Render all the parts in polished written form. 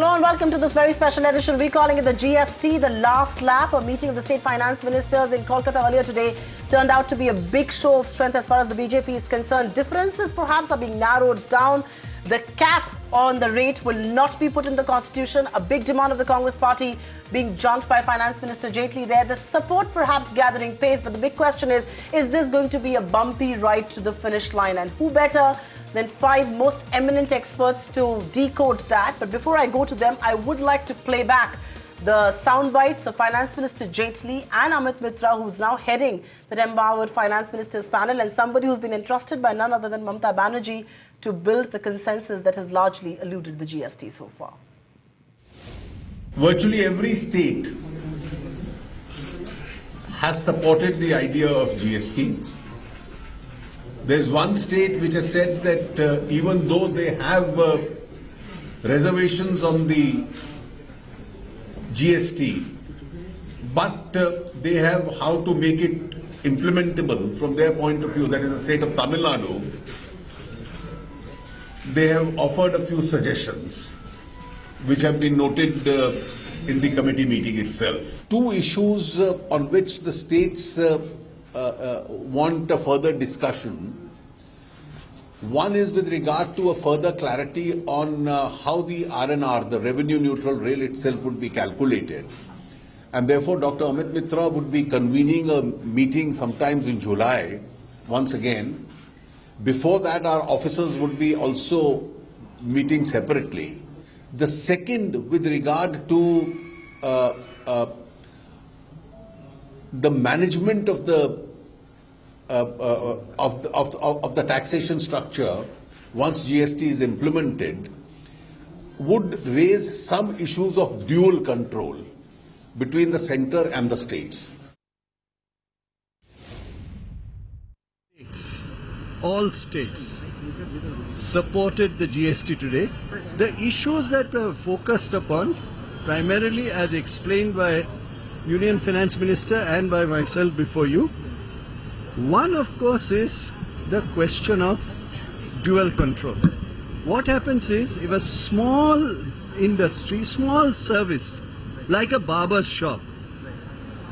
Hello and welcome to this very special edition. We're calling it the GST, the last lap. A meeting of the state finance ministers in Kolkata earlier today turned out to be a big show of strength as far as the BJP is concerned. Differences perhaps are being narrowed down. The cap on the rate will not be put in the constitution. A big demand of the Congress party being jumped by Finance Minister Jaitley there. The support perhaps gathering pace, but the big question is this going to be a bumpy ride to the finish line? And who better than five most eminent experts to decode that? But before I go to them, I would like to play back the sound bites of Finance Minister Jaitley and Amit Mitra, who's now heading the empowered Finance Ministers panel, and somebody who's been entrusted by none other than Mamata Banerjee to build the consensus that has largely eluded the GST so far. Virtually every state has supported the idea of GST. There's one state which has said that even though they have reservations on the GST, but they have how to make it implementable from their point of view, that is the state of Tamil Nadu. They have offered a few suggestions which have been noted in the committee meeting itself. Two issues on which the states want a further discussion. One is with regard to a further clarity on how the RNR, the revenue neutral rail itself, would be calculated. And therefore, Dr. Amit Mitra would be convening a meeting sometimes in July, once again. Before that, our officers would be also meeting separately. The second, with regard to the management of the taxation structure once GST is implemented, would raise some issues of dual control between the centre and the states. All states supported the GST today. The issues that were focused upon, primarily as explained by Union Finance Minister and by myself before you, one of course is the question of dual control. What happens is, if a small industry, small service, like a barber's shop,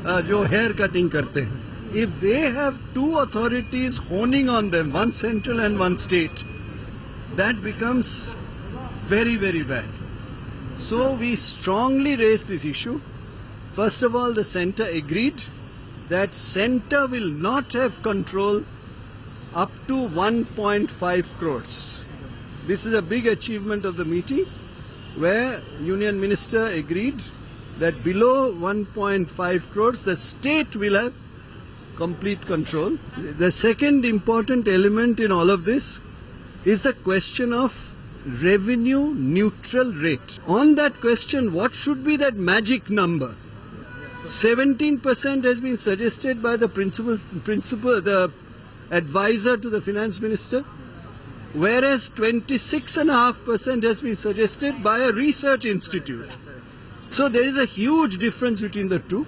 jo hair cutting karte hain, if they have two authorities honing on them, one central and one state, that becomes very, very bad. So we strongly raised this issue. First of all, the centre agreed that centre will not have control up to 1.5 crores. This is a big achievement of the meeting, where Union Minister agreed that below 1.5 crores, the state will have complete control. The second important element in all of this is the question of revenue neutral rate. On that question, what should be that magic number? 17% has been suggested by the the advisor to the finance minister, whereas 26.5% has been suggested by a research institute. So there is a huge difference between the two.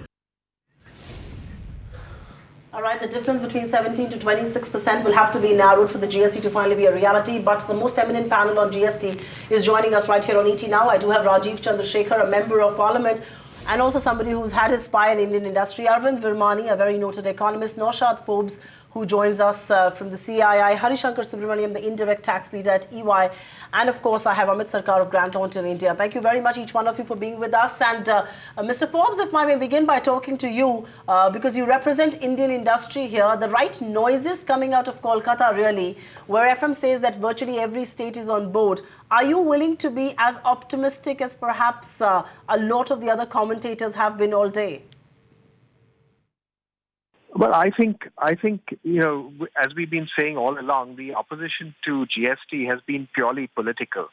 All right, the difference between 17 to 26% will have to be narrowed for the GST to finally be a reality. But the most eminent panel on GST is joining us right here on ET now. I do have Rajeev Chandrashekhar, a member of parliament, and also somebody who's had his spy in Indian industry. Arvind Virmani, a very noted economist. Naushad Forbes, who joins us from the CII. Harishankar Subramaniam, the indirect tax leader at EY. And of course, I have Amit Sarkar of Thornton, India. Thank you very much, each one of you, for being with us. And Mr. Forbes, if I may begin by talking to you, because you represent Indian industry here, the right noises coming out of Kolkata, really, where FM says that virtually every state is on board. Are you willing to be as optimistic as perhaps a lot of the other commentators have been all day? Well, I think, as we've been saying all along, the opposition to GST has been purely political.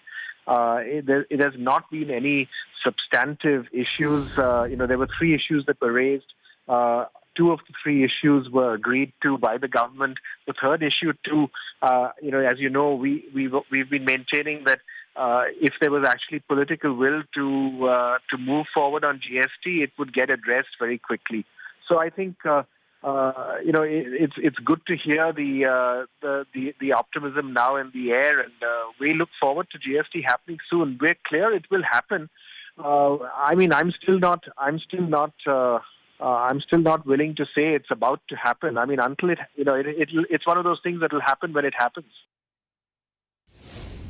It has not been any substantive issues. There were three issues that were raised. Two of the three issues were agreed to by the government. The third issue, too, as you know, we've been maintaining that if there was actually political will to move forward on GST, it would get addressed very quickly. So I think it's good to hear the optimism now in the air, and we look forward to GST happening soon. We're clear it will happen. I'm still not willing to say it's about to happen. I mean, until it's one of those things that will happen when it happens.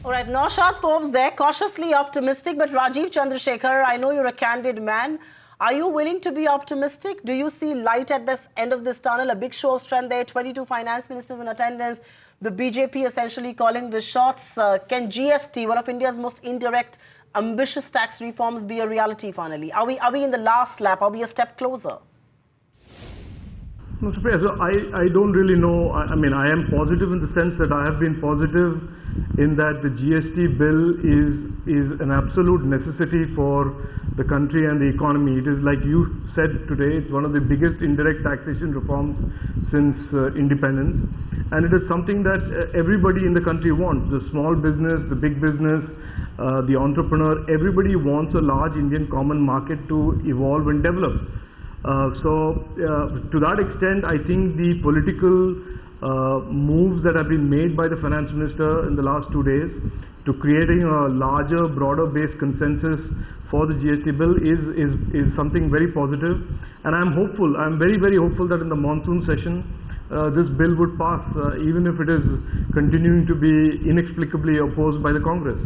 All right, Naushad, Forbes there, cautiously optimistic, but Rajeev Chandrashekhar, I know you're a candid man. Are you willing to be optimistic? Do you see light at this end of this tunnel? A big show of strength there, 22 finance ministers in attendance, the BJP essentially calling the shots. Can GST, one of India's most indirect, ambitious tax reforms, be a reality finally? Are we in the last lap? Are we a step closer? No, Sophia, so I don't really know. I mean, I am positive in the sense that I have been positive in that the GST bill is an absolute necessity for the country and the economy. It is, like you said today, it's one of the biggest indirect taxation reforms since independence, and it is something that everybody in the country wants. The small business, the big business, the entrepreneur, everybody wants a large Indian common market to evolve and develop. To that extent, I think the political moves that have been made by the finance minister in the last 2 days to creating a larger, broader-based consensus for the GST bill is something very positive. And I'm hopeful, I'm very, very hopeful that in the monsoon session, this bill would pass, even if it is continuing to be inexplicably opposed by the Congress.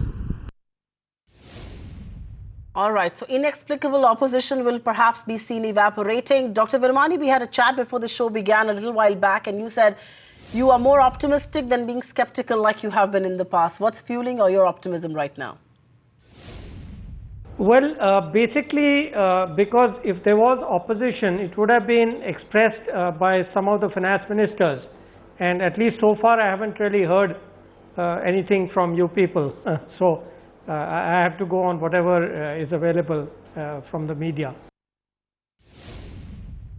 All right, so inexplicable opposition will perhaps be seen evaporating. Dr. Virmani, we had a chat before the show began a little while back, and you said you are more optimistic than being skeptical like you have been in the past. What's fueling your optimism right now? Well, basically, because if there was opposition, it would have been expressed by some of the finance ministers. And at least so far, I haven't really heard anything from you people. I have to go on whatever is available from the media.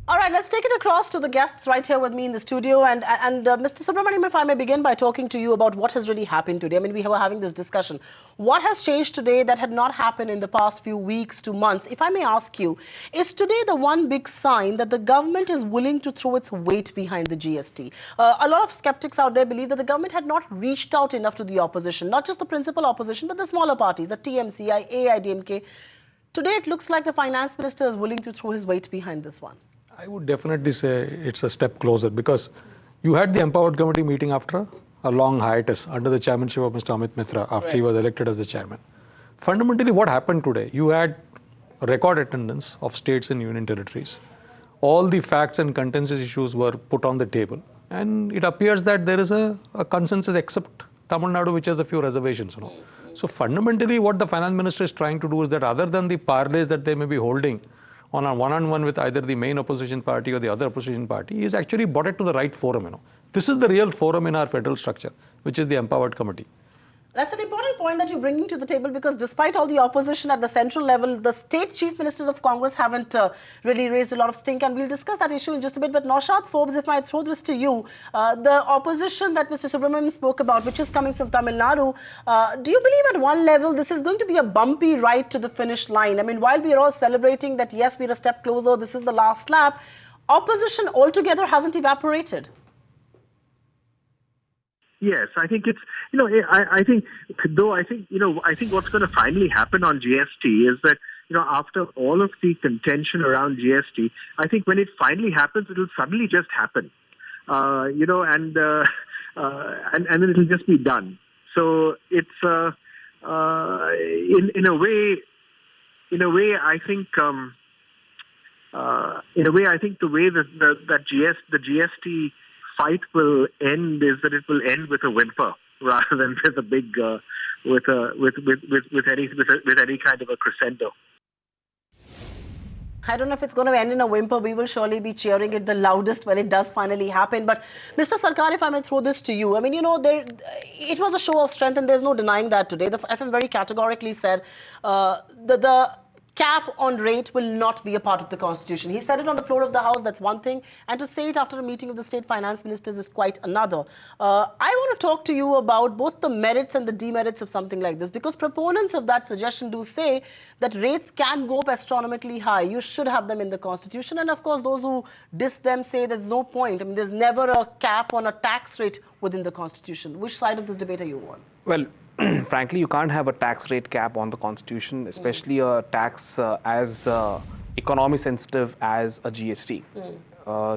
All right, let's take it across to the guests right here with me in the studio. And Mr. Subramaniam, if I may begin by talking to you about what has really happened today. I mean, we were having this discussion. What has changed today that had not happened in the past few weeks to months? If I may ask you, is today the one big sign that the government is willing to throw its weight behind the GST? A lot of skeptics out there believe that the government had not reached out enough to the opposition, not just the principal opposition, but the smaller parties, the TMC, AIDMK. Today, it looks like the finance minister is willing to throw his weight behind this one. I would definitely say it's a step closer, because you had the Empowered Committee meeting after a long hiatus under the chairmanship of Mr. Amit Mitra after he was elected as the chairman. Fundamentally, what happened today? You had a record attendance of states and union territories. All the facts and contentious issues were put on the table, and it appears that there is a consensus except Tamil Nadu, which has a few reservations. So fundamentally, what the finance minister is trying to do is that other than the parlays that they may be holding on a one-on-one with either the main opposition party or the other opposition party, is actually brought it to the right forum. This is the real forum in our federal structure, which is the Empowered Committee. That's an important point that you're bringing to the table, because despite all the opposition at the central level, the state chief ministers of Congress haven't really raised a lot of stink, and we'll discuss that issue in just a bit. But Naushad, Forbes, if I throw this to you, the opposition that Mr. Subramaniam spoke about, which is coming from Tamil Nadu, do you believe at one level this is going to be a bumpy ride to the finish line? I mean, while we are all celebrating that, yes, we're a step closer, this is the last lap, opposition altogether hasn't evaporated. Yes, I think it's, I think what's going to finally happen on GST is that, after all of the contention around GST, I think when it finally happens, it'll suddenly just happen, and then it'll just be done. So it's, in a way, I think, the way that the GST fight will end is that it will end with a whimper rather than with a big with any kind of a crescendo. I don't know if it's going to end in a whimper. We will surely be cheering it the loudest when it does finally happen. But Mr. Sarkar, if I may throw this to you, I mean, it was a show of strength, and there's no denying that today. The FM very categorically said the cap on rate will not be a part of the constitution. He said it on the floor of the House, that's one thing, and to say it after a meeting of the state finance ministers is quite another. I want to talk to you about both the merits and the demerits of something like this, because proponents of that suggestion do say that rates can go up astronomically high. You should have them in the constitution, and of course those who diss them say there's no point. I mean, there's never a cap on a tax rate within the constitution. Which side of this debate are you on? Well, frankly, you can't have a tax rate cap on the constitution, especially a tax as economy sensitive as a GST.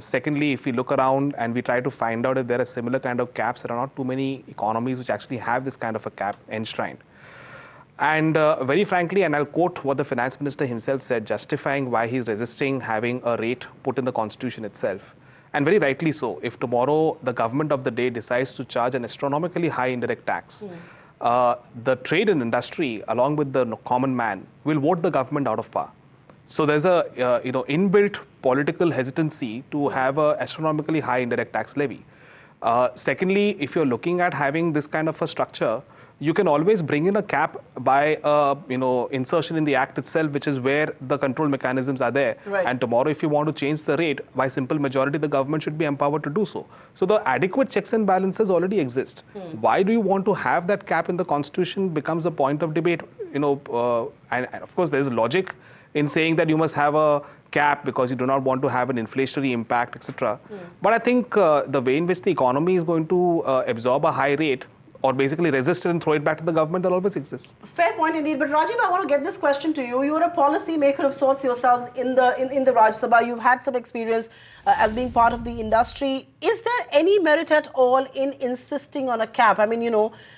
Secondly, if we look around and we try to find out if there are similar kind of caps, there are not too many economies which actually have this kind of a cap enshrined. And very frankly, and I'll quote what the finance minister himself said, justifying why he's resisting having a rate put in the constitution itself. And very rightly so. If tomorrow the government of the day decides to charge an astronomically high indirect tax, the trade and industry, along with the common man, will vote the government out of power. So there's a inbuilt political hesitancy to have a astronomically high indirect tax levy. Secondly, if you're looking at having this kind of a structure, you can always bring in a cap by insertion in the act itself, which is where the control mechanisms are there. Right. And tomorrow, if you want to change the rate by simple majority, the government should be empowered to do so. So the adequate checks and balances already exist. Why do you want to have that cap in the constitution becomes a point of debate. And of course, there is logic in saying that you must have a cap because you do not want to have an inflationary impact, etc. But I think the way in which the economy is going to absorb a high rate, or basically resist it and throw it back to the government, that always exists. Fair point indeed. But Rajeev, I want to get this question to you. You are a policy maker of sorts yourselves in the Raj Sabha. You've had some experience as being part of the industry. Is there any merit at all in insisting on a cap? I mean,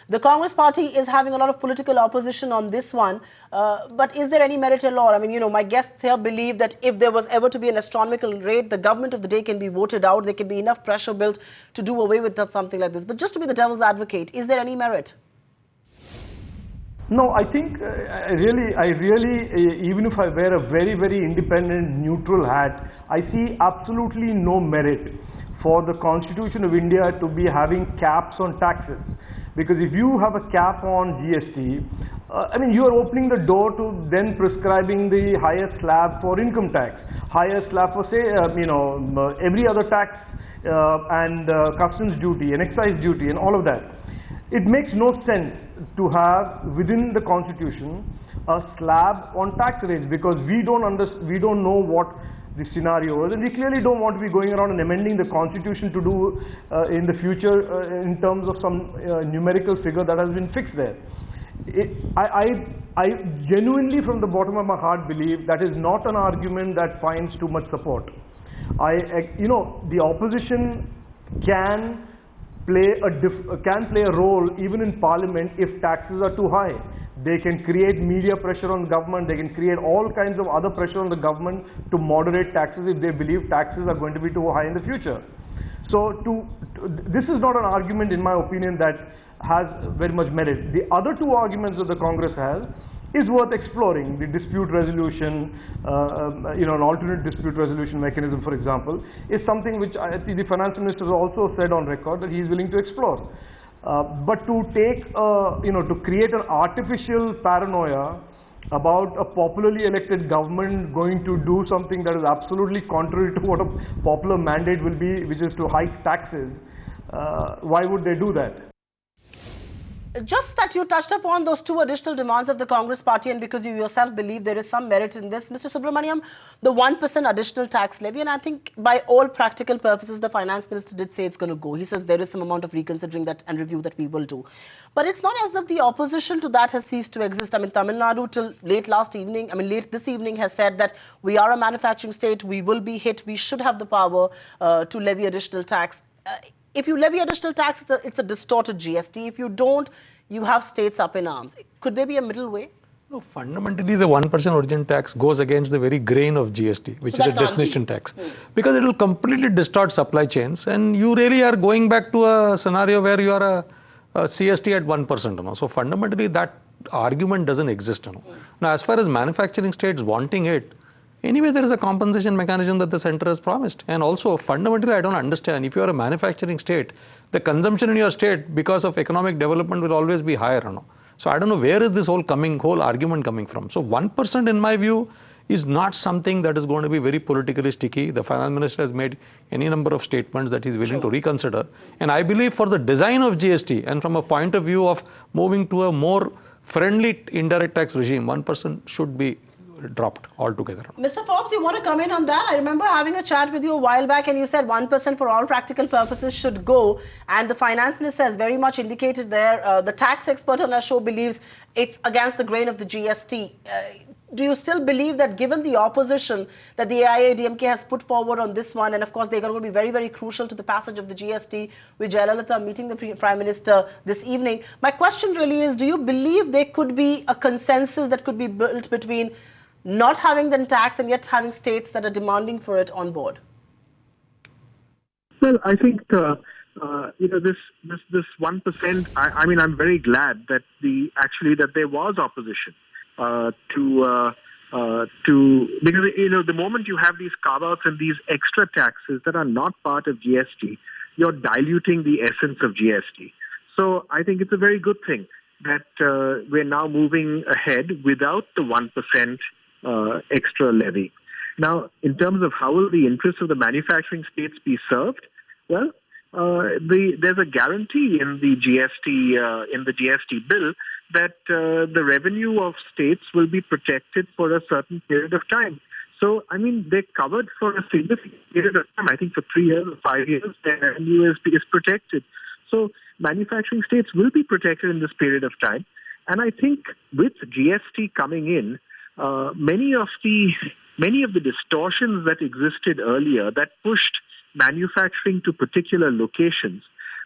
the Congress party is having a lot of political opposition on this one. But is there any merit at all? I mean, my guests here believe that if there was ever to be an astronomical rate, the government of the day can be voted out. There can be enough pressure built to do away with something like this. But just to be the devil's advocate, is there any merit? No, I think I really, even if I wear a very, very independent, neutral hat, I see absolutely no merit for the Constitution of India to be having caps on taxes. Because if you have a cap on GST, you are opening the door to then prescribing the highest slab for income tax, highest slab for, say, every other tax and customs duty and excise duty and all of that. It makes no sense to have within the Constitution a slab on tax rates, because we don't know what the scenario is, and we clearly don't want to be going around and amending the Constitution to do in the future in terms of some numerical figure that has been fixed there. I genuinely, from the bottom of my heart, believe that is not an argument that finds too much support. The opposition can play a role even in Parliament if taxes are too high. They can create media pressure on the government. They can create all kinds of other pressure on the government to moderate taxes if they believe taxes are going to be too high in the future. So this is not an argument, in my opinion, that has very much merit. The other two arguments that the Congress has is worth exploring. The dispute resolution, an alternate dispute resolution mechanism, for example, is something which I think the finance minister has also said on record that he is willing to explore. But to take, to create an artificial paranoia about a popularly elected government going to do something that is absolutely contrary to what a popular mandate will be, which is to hike taxes, why would they do that? Just that you touched upon those two additional demands of the Congress party, and because you yourself believe there is some merit in this, Mr. Subramaniam, the 1% additional tax levy, and I think by all practical purposes, the finance minister did say it's going to go. He says there is some amount of reconsidering that and review that we will do. But it's not as if the opposition to that has ceased to exist. I mean, Tamil Nadu till late this evening has said that we are a manufacturing state, we will be hit, we should have the power to levy additional tax. If you levy additional tax, it's a distorted GST. If you don't, you have states up in arms. Could there be a middle way? No, fundamentally, the 1% origin tax goes against the very grain of GST, which is a destination tax. Because it will completely distort supply chains, and you really are going back to a scenario where you are a CST at 1%. So fundamentally, that argument doesn't exist. Now, as far as manufacturing states wanting it, anyway, there is a compensation mechanism that the center has promised. And also, fundamentally, I don't understand. If you are a manufacturing state, the consumption in your state, because of economic development, will always be higher. So I don't know where is this whole argument coming from. So 1% in my view is not something that is going to be very politically sticky. The finance minister has made any number of statements that he's willing to reconsider. And I believe for the design of GST and from a point of view of moving to a more friendly indirect tax regime, 1% should be dropped altogether. Mr. Forbes, you want to come in on that? I remember having a chat with you a while back and you said 1% for all practical purposes should go, and the finance minister has very much indicated there, the tax expert on our show believes it's against the grain of the GST. Do you still believe that given the opposition that the AIADMK has put forward on this one, and of course they're going to be very, very crucial to the passage of the GST with Jayalalitha meeting the Prime Minister this evening. My question really is, do you believe there could be a consensus that could be built between not having the tax and yet having states that are demanding for it on board? Well, I think this 1%. I mean, I'm very glad that that there was opposition to because the moment you have these carve-outs and these extra taxes that are not part of GST, you're diluting the essence of GST. So I think it's a very good thing that we're now moving ahead without the 1% extra levy. Now, in terms of how will the interests of the manufacturing states be served, well, there's a guarantee in the GST bill that the revenue of states will be protected for a certain period of time. So, I mean, they're covered for a significant period of time. I think for 3 years or 5 years, their revenue is protected. So, manufacturing states will be protected in this period of time. And I think with GST coming in, many of the distortions that existed earlier that pushed manufacturing to particular locations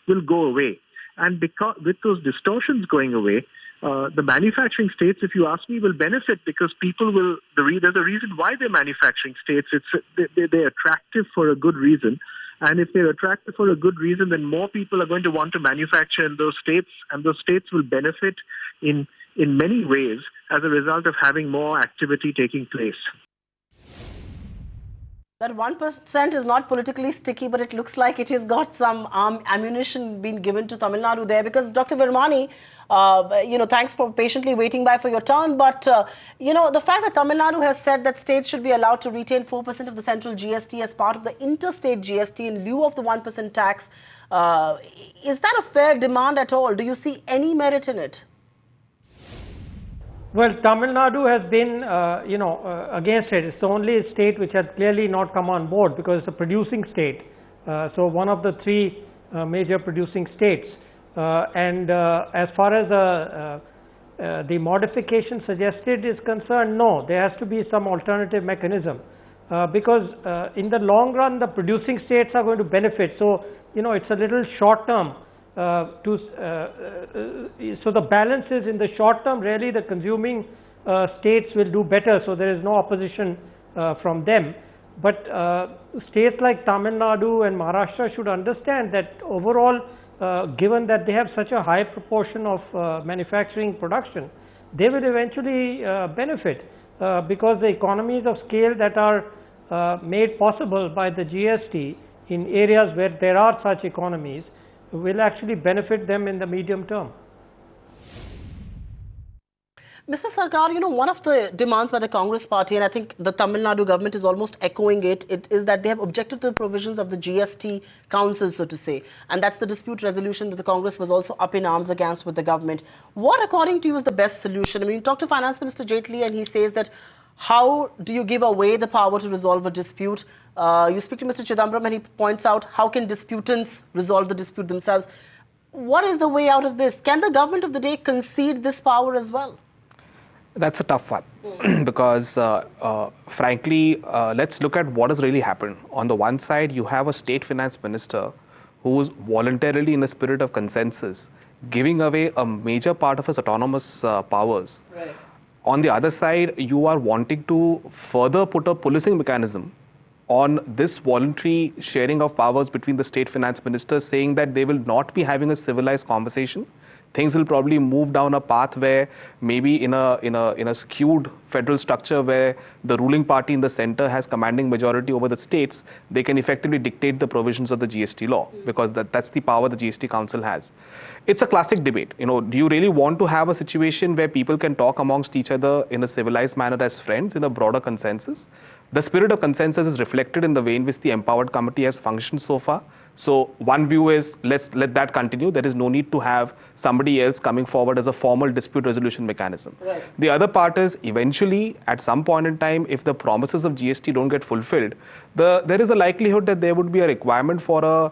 will go away. And because with those distortions going away, the manufacturing states, if you ask me, will benefit because people will. There's a reason why they're manufacturing states. They're attractive for a good reason, and if they're attractive for a good reason, then more people are going to want to manufacture in those states, and those states will benefit in many ways as a result of having more activity taking place. That 1% is not politically sticky, but it looks like it has got some ammunition being given to Tamil Nadu there, because Dr. Virmani, thanks for patiently waiting by for your turn, but the fact that Tamil Nadu has said that states should be allowed to retain 4% of the central GST as part of the interstate GST in lieu of the 1% tax, is that a fair demand at all? Do you see any merit in it? Well, Tamil Nadu has been, against it. It's the only state which has clearly not come on board because it's a producing state. So one of the three major producing states. And as far as the modification suggested is concerned, no, there has to be some alternative mechanism. Because in the long run, the producing states are going to benefit. So, it's a little short term. So the balance is in the short term, really the consuming states will do better, so there is no opposition from them. But states like Tamil Nadu and Maharashtra should understand that overall, given that they have such a high proportion of manufacturing production, they will eventually benefit because the economies of scale that are made possible by the GST in areas where there are such economies will actually benefit them in the medium term. Mr. Sarkar, one of the demands by the Congress party, and I think the Tamil Nadu government is almost echoing it, is that they have objected to the provisions of the GST Council, so to say. And that's the dispute resolution that the Congress was also up in arms against with the government. What, according to you, is the best solution? I mean, you talk to Finance Minister Jaitley and he says that how do you give away the power to resolve a dispute? You speak to Mr. Chidambaram and he points out how can disputants resolve the dispute themselves. What is the way out of this? Can the government of the day concede this power as well? That's a tough one because frankly, let's look at what has really happened. On the one side, you have a state finance minister who is voluntarily, in a spirit of consensus, giving away a major part of his autonomous powers. Right. On the other side, you are wanting to further put a policing mechanism on this voluntary sharing of powers between the state finance ministers, saying that they will not be having a civilized conversation. things will probably move down a path where maybe in a skewed federal structure where the ruling party in the center has commanding majority over the states, they can effectively dictate the provisions of the GST law, because that's the power the GST Council has. It's a classic debate. Do you really want to have a situation where people can talk amongst each other in a civilized manner as friends in a broader consensus? The spirit of consensus is reflected in the way in which the empowered committee has functioned so far. So one view is, let that continue. There is no need to have somebody else coming forward as a formal dispute resolution mechanism. Right. The other part is, eventually, at some point in time, if the promises of GST don't get fulfilled, there is a likelihood that there would be a requirement for a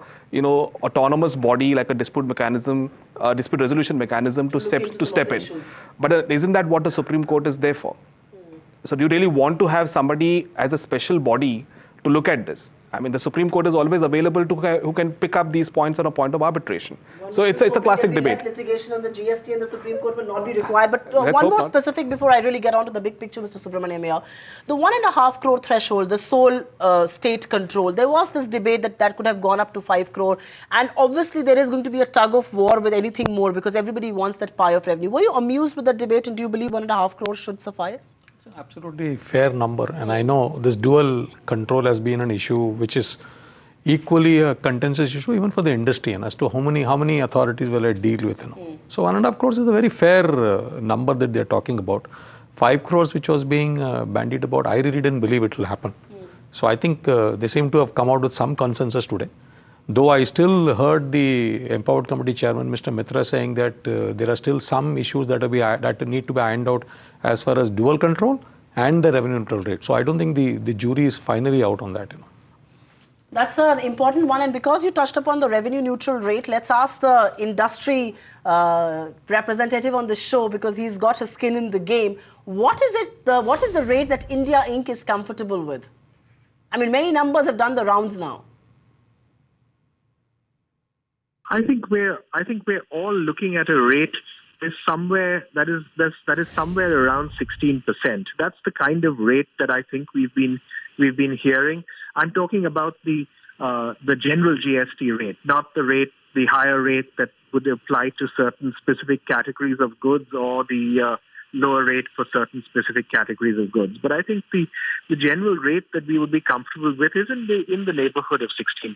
autonomous body like a dispute resolution mechanism to step in. But isn't that what the Supreme Court is there for? So do you really want to have somebody as a special body to look at this? I mean, the Supreme Court is always available to who can pick up these points on a point of arbitration. So it's a classic debate. Litigation on the GST and the Supreme Court will not be required. But one more specific before I really get on to the big picture, Mr. Subramaniam here. The 1.5 crore threshold, the sole state control, there was this debate that could have gone up to 5 crore. And obviously there is going to be a tug of war with anything more because everybody wants that pie of revenue. Were you amused with that debate, and do you believe 1.5 crore should suffice? It's an absolutely fair number, and I know this dual control has been an issue which is equally a contentious issue even for the industry, and as to how many authorities will I deal with. So 1.5 crores is a very fair number that they are talking about. 5 crores which was being bandied about, I really didn't believe it will happen. So I think they seem to have come out with some consensus today. Though I still heard the Empowered Committee Chairman, Mr. Mitra, saying that there are still some issues that need to be ironed out as far as dual control and the revenue neutral rate. So I don't think the jury is finally out on that. That's an important one, and because you touched upon the revenue neutral rate, let's ask the industry representative on the show, because he's got a skin in the game. What is the rate that India Inc. is comfortable with? I mean, many numbers have done the rounds now. I think we're all looking at a rate is somewhere that is somewhere around 16%. That's the kind of rate that I think we've been hearing. I'm talking about the general GST rate, not the higher rate that would apply to certain specific categories of goods, or the lower rate for certain specific categories of goods. But I think the general rate that we would be comfortable with is in the neighborhood of 16%.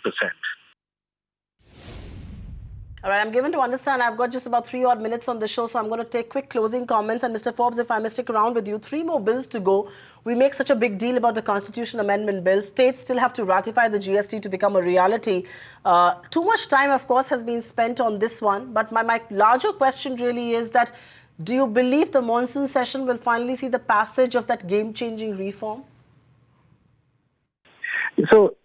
All right, I'm given to understand I've got just about 3 odd minutes on the show, so I'm going to take quick closing comments. And Mr. Forbes, if I may stick around with you, 3 more bills to go. We make such a big deal about the Constitution Amendment Bill. States still have to ratify the GST to become a reality. Too much time, of course, has been spent on this one. But my larger question really is that, do you believe the monsoon session will finally see the passage of that game-changing reform? So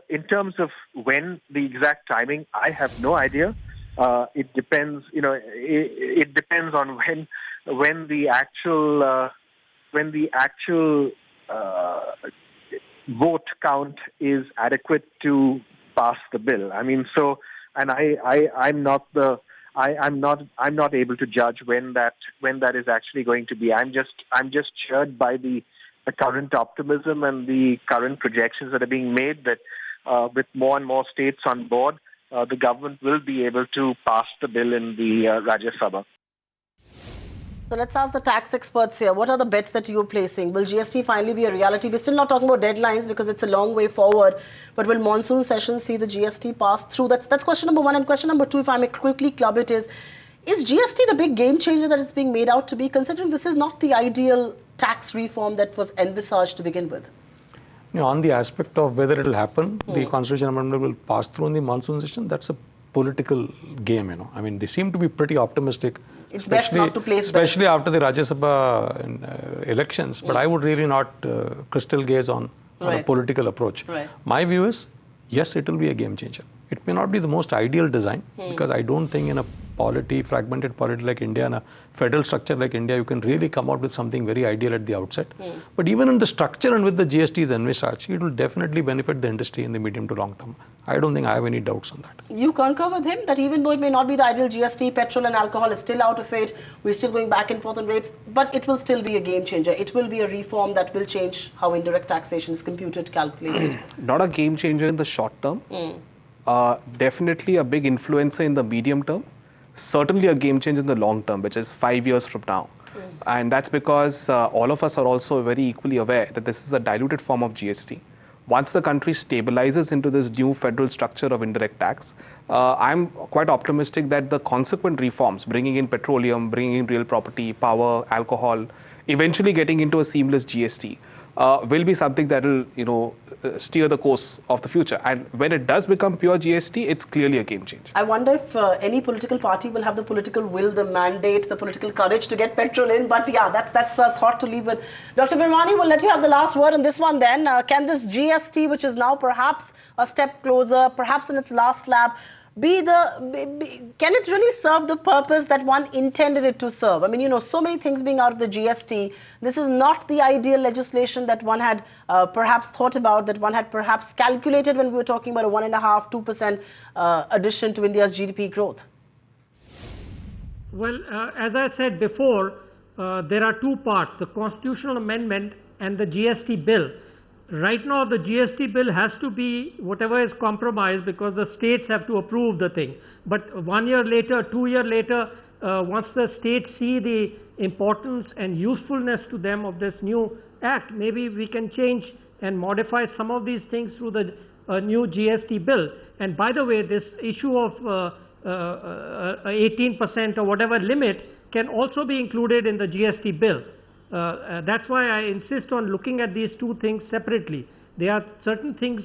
in terms of when the exact timing, I have no idea. It depends. It depends on when the actual vote count is adequate to pass the bill. I mean, I'm not able to judge when that is actually going to be. I'm just cheered by the current optimism and the current projections that are being made that with more and more states on board, the government will be able to pass the bill in the Rajya Sabha. So let's ask the tax experts here. What are the bets that you're placing? Will GST finally be a reality? We're still not talking about deadlines because it's a long way forward. But will monsoon session see the GST pass through? That's question number 1. And question number 2, if I may quickly club it, is GST the big game changer that it's being made out to be, considering this is not the ideal tax reform that was envisaged to begin with? On the aspect of whether it will happen, the Constitution Amendment will pass through in the monsoon session, that's a political game, I mean, they seem to be pretty optimistic. It's best not to place especially after the Rajya Sabha elections, but I would really not crystal gaze on a political approach. My view is, yes, it will be a game changer. It may not be the most ideal design, because I don't think in a fragmented polity like India and a federal structure like India, you can really come out with something very ideal at the outset. But even in the structure and with the GST is envisaged, it will definitely benefit the industry in the medium to long term. I don't think I have any doubts on that. You concur with him that even though it may not be the ideal GST, petrol and alcohol is still out of it, we're still going back and forth on rates, but it will still be a game changer. It will be a reform that will change how indirect taxation is computed, calculated. Not a game changer in the short term. Definitely a big influencer in the medium term. certainly a game changer in the long term, which is 5 years from now. And that's because all of us are also very equally aware that this is a diluted form of GST. Once the country stabilizes into this new federal structure of indirect tax, I'm quite optimistic that the consequent reforms, bringing in petroleum, bringing in real property, power, alcohol, eventually getting into a seamless GST, will be something that will, steer the course of the future. And when it does become pure GST, it's clearly a game changer. I wonder if any political party will have the political will, the mandate, the political courage to get petrol in. But yeah, that's a thought to leave with. Dr. Virmani, we'll let you have the last word on this one then. Can this GST, which is now perhaps a step closer, perhaps in its last lap, can it really serve the purpose that one intended it to serve? I mean, so many things being out of the GST. This is not the ideal legislation that one had perhaps thought about, that one had perhaps calculated when we were talking about a 1.5–2% addition to India's GDP growth. Well, as I said before, there are two parts, the constitutional amendment and the GST bill. Right now, the GST bill has to be whatever is compromised because the states have to approve the thing. But 1 year later, 2 years later, once the states see the importance and usefulness to them of this new act, maybe we can change and modify some of these things through the new GST bill. And by the way, this issue of 18% or whatever limit can also be included in the GST bill. That's why I insist on looking at these two things separately. There are certain things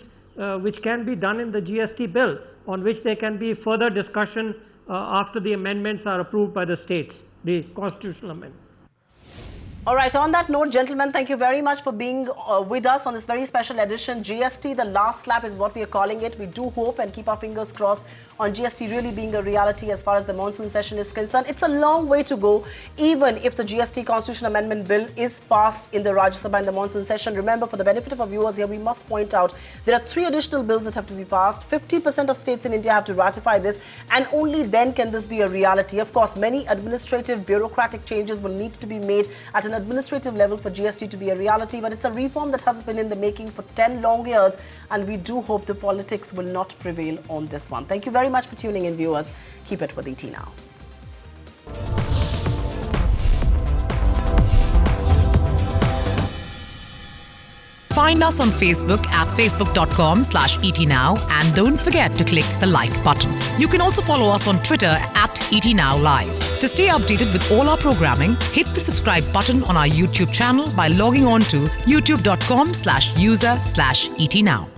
which can be done in the GST bill on which there can be further discussion after the amendments are approved by the states, the constitutional amendment. All right, on that note, gentlemen, thank you very much for being with us on this very special edition. GST, the last lap is what we are calling it. We do hope and keep our fingers crossed on GST really being a reality as far as the monsoon session is concerned. It's a long way to go, even if the GST Constitution Amendment Bill is passed in the Rajya Sabha in the monsoon session. Remember, for the benefit of our viewers here, we must point out there are 3 additional bills that have to be passed. 50% of states in India have to ratify this, and only then can this be a reality. Of course, many administrative, bureaucratic changes will need to be made at an administrative level for GST to be a reality, but it's a reform that has been in the making for 10 long years, and we do hope the politics will not prevail on this one. Thank you very much for tuning in, viewers. Keep it with ET Now. Find us on Facebook at facebook.com/ETNow and don't forget to click the like button. You can also follow us on Twitter at ETNowLive. To stay updated with all our programming, hit the subscribe button on our YouTube channel by logging on to youtube.com/user/ETNow.